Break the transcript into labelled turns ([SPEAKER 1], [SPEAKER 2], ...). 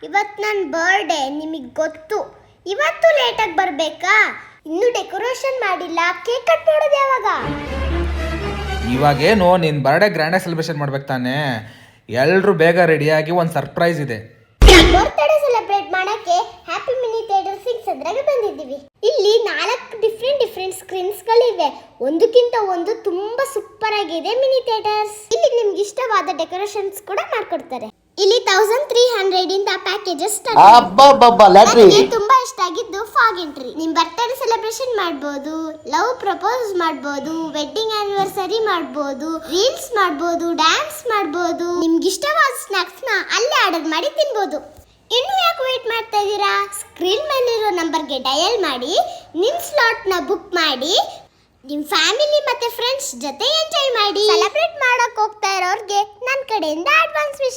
[SPEAKER 1] ಇವತ್ತು ನನ್ನ ಬರ್ಡೇ, ನಿಮಗೆ ಗೊತ್ತು. ಇವತ್ತು ಲೇಟಾಗಿ ಬರಬೇಕಾ? ಇನ್ನೂ ಡೆಕೋರೇಷನ್ ಮಾಡಿಲ್ಲ. ಕೇಕ್ ಕಟ್ ಮಾಡೋದು ಯಾವಾಗ?
[SPEAKER 2] ಇವಾಗೇನು ನಿನ್ನ ಬರ್ಡೇ ಗ್ರ್ಯಾಂಡಾಗಿ ಸೆಲೆಬ್ರೇಷನ್ ಮಾಡ್ಬೇಕು ತಾನೆ. ಎಲ್ಲರೂ ಬೇಗ ರೆಡಿಯಾಗಿ ಒಂದು ಸರ್ಪ್ರೈಸ್ ಇದೆ.
[SPEAKER 1] ಬರ್ತ್ಡೇ ಸೆಲೆಬ್ರೇಟ್ ಮಾಡಕ್ಕೆ ಹ್ಯಾಪಿ ಮಿನಿ ಥಿಯೇಟರ್ 6 ಅದ್ರಾಗೆ ಬಂದಿದ್ದೀವಿ. ಇಲ್ಲಿ 4 ಡಿಫ್ರೆಂಟ್ ಸ್ಕ್ರೀನ್ಸ್ಗಳಿವೆ. ಒಂದಕ್ಕಿಂತ ಒಂದು ತುಂಬಾ ಸೂಪರ್ ಆಗಿದೆ ಮಿನಿ ಥಿಯೇಟರ್ಸ್. ಇಲ್ಲಿ ನಿಮ್ಗೆ ಇಷ್ಟವಾದ ಡೆಕೋರೇಷನ್ಸ್ ಕೂಡ ಮಾಡ್ಕೊಡ್ತಾರೆ. ಇಲ್ಲಿ 1300 ಇಂದ ಪ್ಯಾಕೇಜಸ್ ನನಗೆ ತುಂಬಾ ಇಷ್ಟ ಆಗಿದ್ದು ಫಾಗ್ ಎಂಟ್ರಿ. ನಿಮ್ ಬರ್ತ್ಡೇ ಸೆಲೆಬ್ರೇಷನ್ ಮಾಡ್ಬೋದು, ಲವ್ ಪ್ರಪೋಸ್ ಮಾಡ್ಬೋದು, ವೆಡ್ಡಿಂಗ್ ಆನಿವರ್ಸರಿ ಮಾಡ್ಬೋದು, ರೀಲ್ಸ್ ಮಾಡ್ಬೋದು, ಡ್ಯಾನ್ಸ್ ಮಾಡ್ಬೋದು. ನಿಮ್ಗೆ ಇಷ್ಟವಾದ ಸ್ನಾಕ್ಸ್ ನ ಅಲ್ಲೇ ಆರ್ಡರ್ ಮಾಡಿ ತಿನ್ಬೋದು. ಇನ್ನು ಯಾಕೆ ವೇಟ್ ಮಾಡ್ತಾ ಇದ್ದೀರಾ? ಸ್ಕ್ರೀನ್ ಮೇಲಿರೋ ನಂಬರ್ಗೆ ಡಯಲ್ ಮಾಡಿ ನಿಮ್ ಸ್ಲಾಟ್ ನ ಬುಕ್ ಮಾಡಿ ನಿಮ್ ಫ್ಯಾಮಿಲಿ ಮತ್ತೆ ಫ್ರೆಂಡ್ಸ್ ಜೊತೆ ಎಂಜಾಯ್ ಮಾಡಿ. ಸೆಲೆಬ್ರೇಟ್ ಮಾಡಕ್ ಹೋಗ್ತಾ ಇರೋರ್ಗೆ ನನ್ನ ಕಡೆಯಿಂದ ಅಡ್ವಾನ್ಸ್ ವಿಶ್.